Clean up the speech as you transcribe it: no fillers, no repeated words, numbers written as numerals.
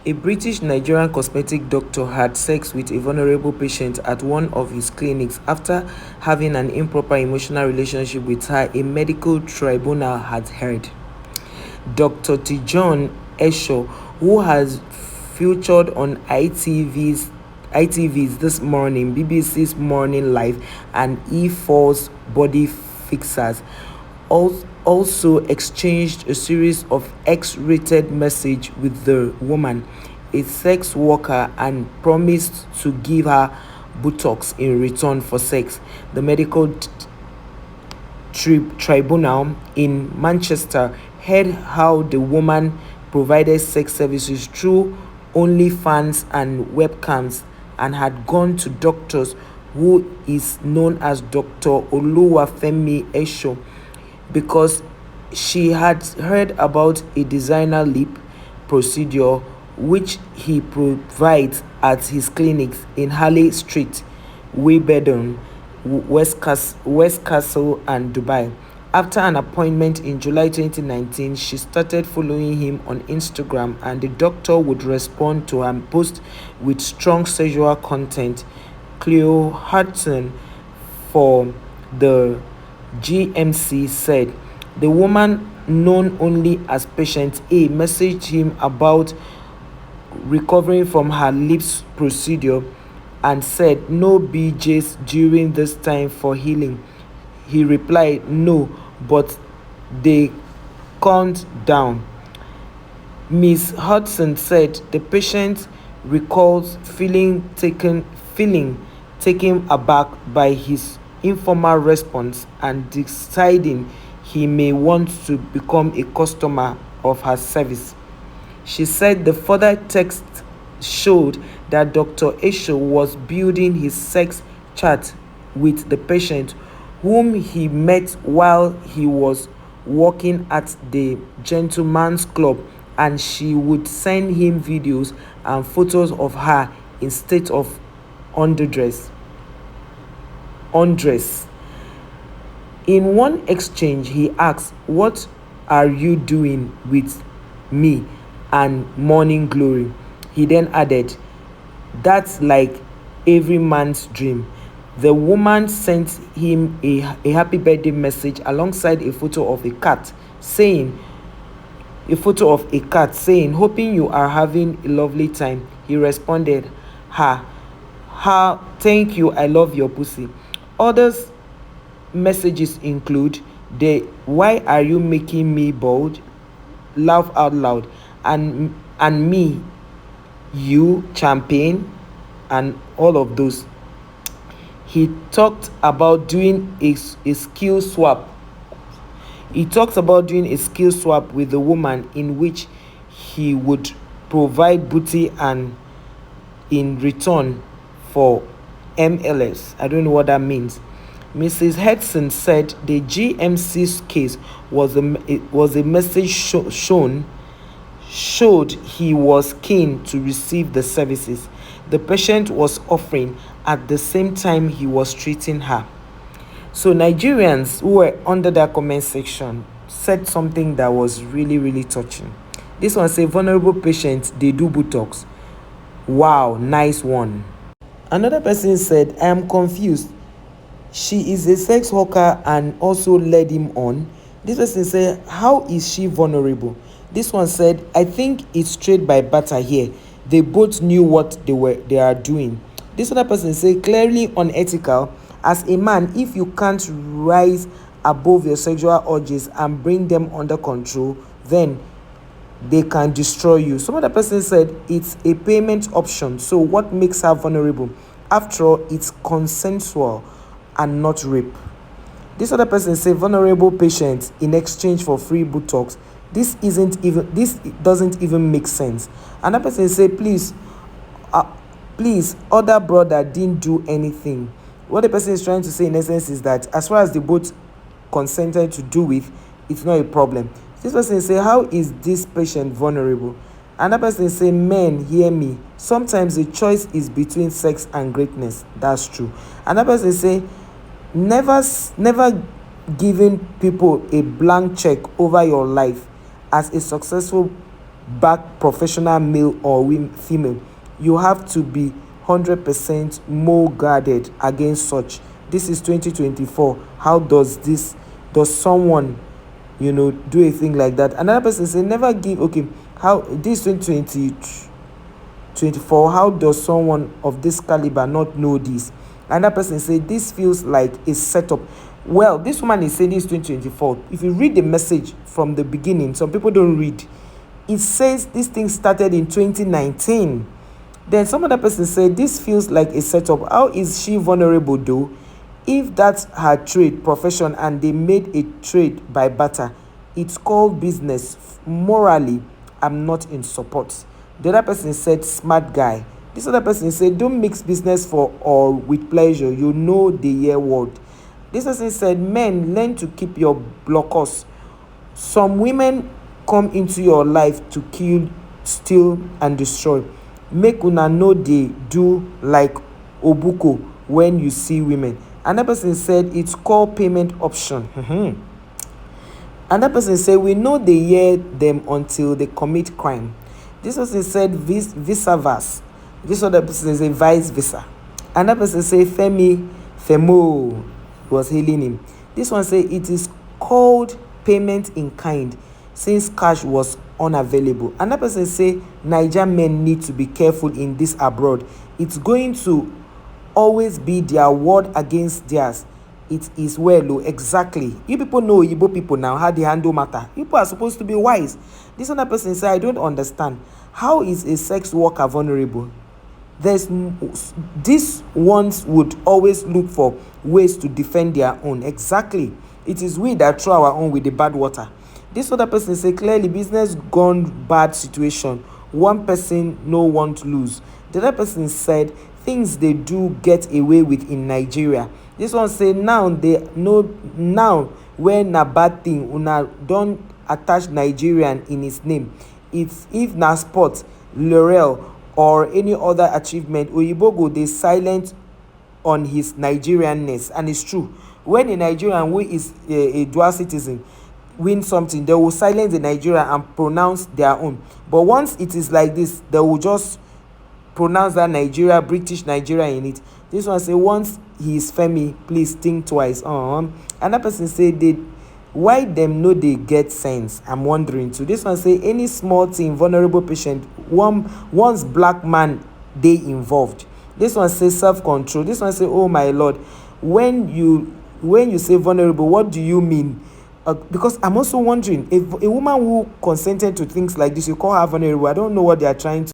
A British-Nigerian cosmetic doctor had sex with a vulnerable patient at one of his clinics after having an improper emotional relationship with her, a medical tribunal had heard. Dr. Tijon Esho, who has featured on ITV's This Morning, BBC's Morning Live, and E4's Body Fixers, also exchanged a series of X-rated messages with the woman, a sex worker, and promised to give her buttocks in return for sex. The medical tribunal in Manchester heard how the woman provided sex services through OnlyFans and webcams and had gone to doctors, who is known as Dr. Oluwafemi Esho, because she had heard about a designer lip procedure which he provides at his clinics in Harley Street, Wimbledon, West Castle, and Dubai. After an appointment in July 2019, she started following him on Instagram, and the doctor would respond to her post with strong sexual content. Cleo Hudson for the GMC said the woman, known only as Patient A, messaged him about recovering from her lips procedure and said no BJs during this time for healing. He replied, "No, but they calmed down." Ms. Hudson said the patient recalls feeling taken aback by his informal response and deciding he may want to become a customer of her service. She said the further text showed that Dr. Esho was building his sex chat with the patient, whom he met while he was working at the Gentleman's Club, and she would send him videos and photos of her in state of undress. In one exchange, he asked, "What are you doing with me and Morning Glory?" He then added, "That's like every man's dream." The woman sent him a happy birthday message alongside a photo of a cat saying, "Hoping you are having a lovely time." He responded, "Thank you, I love your pussy." Others messages include the "Why are you making me bold?" Laugh out loud, and me, you, champagne, and all of those. He talked about doing a skill swap. He talked about doing a skill swap with the woman, in which he would provide booty and in return for MLS. I don't know what that means. Mrs. Hudson said the GMC's case was a message showed he was keen to receive the services the patient was offering at the same time he was treating her. So Nigerians who were under that comment section said something that was really, really touching. This one said, "Vulnerable patients, they do Botox. Wow, nice one." Another person said, "I am confused. She is a sex worker and also led him on." This person said, "How is she vulnerable?" This one said, "I think it's straight by butter here. They both knew what they are doing." This other person said, "Clearly unethical. As a man, if you can't rise above your sexual urges and bring them under control, then they can destroy you." Some other person said, "It's a payment option. So what makes her vulnerable? After all, it's consensual and not rape." This other person said, "Vulnerable patients in exchange for free Botox. This doesn't even make sense." Another person said, please, other brother didn't do anything." What the person is trying to say in essence is that as far as they both consented to do it, it's not a problem. This person say, "How is this patient vulnerable?" Another person say, "Men, hear me. Sometimes the choice is between sex and greatness." That's true. Another person say, never giving people a blank check over your life. As a successful back professional male or female. You have to be 100% more guarded against such. This is 2024. How does someone do a thing like that? Another person say never give. Okay, how this 2024, how does someone of this caliber not know this? Another person say this feels like a setup. Well, this woman is saying this 2024. If you read the message from the beginning, some people don't read. It says this thing started in 2019. Then some other person said this feels like a setup. How is she vulnerable though? If that's her trade profession and they made a trade by barter, it's called business. Morally, I'm not in support. The other person said smart guy. This other person said don't mix business for or with pleasure. You know the year word. This person said men learn to keep your blockers. Some women come into your life to kill, steal and destroy. Make una know they do like obuko when you see women. Another person said it's called payment option. Another person said we know they hear them until they commit crime. This person said visa verse. This other person say vice versa. Another person say Femo was hailing him. This one say it is called payment in kind since cash was unavailable. Another person say Niger men need to be careful in this abroad. It's going to always be their word against theirs. It is well, exactly. You people know Igbo people now how they handle matter. People are supposed to be wise. This other person say I don't understand. How is a sex worker vulnerable? These ones would always look for ways to defend their own. Exactly. It is we that throw our own with the bad water. This other person say clearly business gone bad situation. One person no want to lose. The other person said things they do get away with in Nigeria. This one say now they know now when na bad thing una don't attach Nigerian in his name. It's if na sport, L'Oreal or any other achievement, Oyibo go dey silent on his Nigerianness. And it's true. When a Nigerian who is a dual citizen win something, they will silence the Nigerian and pronounce their own. But once it is like this, they will just pronounce that Nigeria, British Nigeria in it. This one say once he is Femi, please think twice. Another person say why them know they get sense? I'm wondering too. This one say any small thing, vulnerable patient, once black man they involved. This one say self-control. This one say oh my lord, when you say vulnerable, what do you mean? Because I'm also wondering if a woman who consented to things like this, you call her vulnerable. I don't know what they are trying to